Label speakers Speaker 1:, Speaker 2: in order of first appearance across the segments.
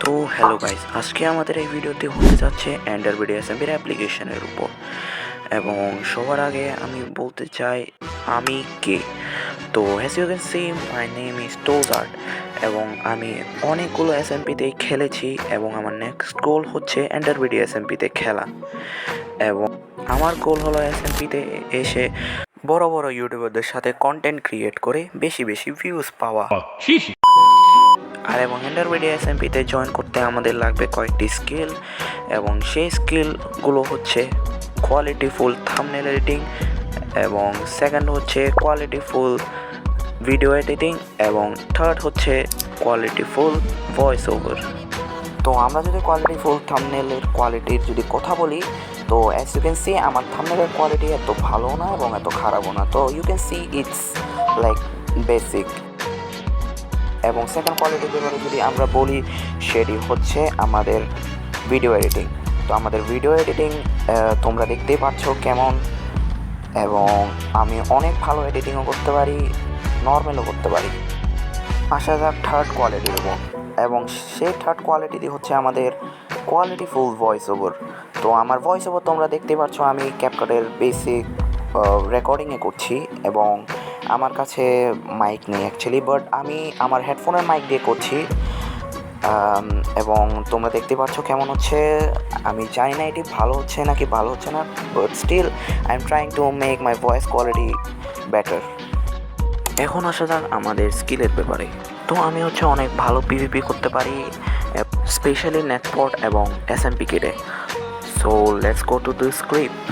Speaker 1: তো hello guys, আজকে আমাদের এই ভিডিওতে হতে যাচ্ছে অ্যান্ড্রয়েড এসএমপির অ্যাপ্লিকেশনের উপর। এবং সবার আগে আমি বলতে চাই আমি কে। তো as you can see my name is টোজার্ট এবং আমি অনেকগুলো এসএমপিতে খেলেছি এবং আমার নেক্সট গোল হচ্ছে অ্যান্ড্রয়েড এসএমপিতে খেলা। এবং আমার গোল হলো এসএমপিতে এসে বড় বড় ইউটিউবারদের সাথে কন্টেন্ট ক্রিয়েট করে বেশি বেশি ভিউজ পাওয়া। আর এবং অ্যান্ড্রয়েড এসএমপিতে জয়েন করতে আমাদের লাগবে কয়েকটি স্কিল এবং সেই স্কিলগুলো হচ্ছে কোয়ালিটিফুল থাম্বনেল এডিটিং এবং সেকেন্ড হচ্ছে কোয়ালিটিফুল ভিডিও এডিটিং এবং থার্ড হচ্ছে কোয়ালিটিফুল ভয়েস ওভার। তো আমরা যদি কোয়ালিটিফুল থাম্বনেলের কোয়ালিটির যদি কথা বলি, তো অ্যাজ ইউ ক্যান সি আমার থাম্বনেলের কোয়ালিটি এত ভালো না এবং এত খারাপও না। তো you can see it's like basic. এবং সেকেন্ড কোয়ালিটির ব্যাপারে যদি আমরা বলি, সেটি হচ্ছে আমাদের ভিডিও এডিটিং। তো আমাদের ভিডিও এডিটিং তোমরা দেখতেই পাচ্ছ কেমন, এবং আমি অনেক ভালো এডিটিংও করতে পারি, নর্মালও করতে পারি। আসা যাক থার্ড কোয়ালিটির উপর, এবং সেই থার্ড কোয়ালিটি হচ্ছে আমাদের কোয়ালিটিফুল ভয়েস ওভার। তো আমার ভয়েস ওভার তোমরা দেখতে পাচ্ছ আমি ক্যাপকাটের বেসিক রেকর্ডিংয়ে করছি এবং আমার কাছে মাইক নেই অ্যাকচুয়ালি, বাট আমি আমার হেডফোনের মাইক দিয়ে করছি। এবং তোমরা দেখতে পাচ্ছ কেমন হচ্ছে। আমি জানি না এটি ভালো হচ্ছে নাকি ভালো হচ্ছে না, but still I am trying to make my voice quality better. এখন আসা যাক আমাদের স্কিলের ব্যাপারে। তো আমি হচ্ছে অনেক ভালো পিভিপি করতে পারি, স্পেশালি নেটপট এবং এসএমপি কিটে। So let's go to the script.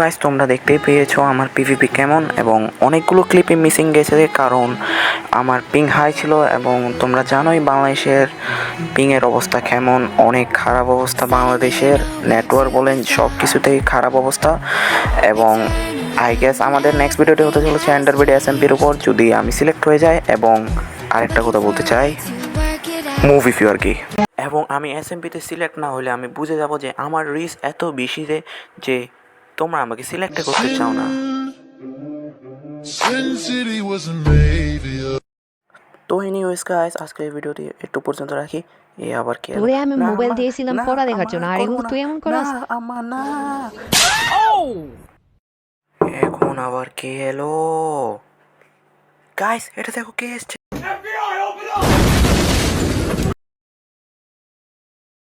Speaker 1: Guys তোমরা দেখতেই পেয়েছো আমার পিভিপি কেমন, এবং অনেকগুলো ক্লিপে মিসিং গেছে কারণ আমার পিং হাই ছিল, এবং তোমরা জানোই বাংলাদেশের পিংয়ের অবস্থা কেমন, অনেক খারাপ অবস্থা বাংলাদেশের, নেটওয়ার্ক বলেন সব কিছুতেই খারাপ অবস্থা। এবং আই গেস আমাদের নেক্সট ভিডিওটি হতে চলেছে অ্যান্ডারবিডি এসএমপির উপর, যদি আমি সিলেক্ট হয়ে যাই। এবং আরেকটা কথা বলতে চাই, মুভ ইফ ইউ আর কি। এবং আমি এসএমপিতে সিলেক্ট না হলে আমি বুঝে যাব যে আমার রিস্ক এত বেশি যে তোমরা আমাকে সিলেক্ট করতে চাও না। তো এনিওয়েজ গাইস, আজকের এই ভিডিওটি একটু পর্যন্ত রাখি। এ আবার কে
Speaker 2: তোরে আমি মোবাইল দিয়েছিলাম পড়া দেখার জন্য, আর এগুলো তুই এমন করাস।
Speaker 1: এখন আবার কে এলো গাইস? এটা দেখো কে এসছে।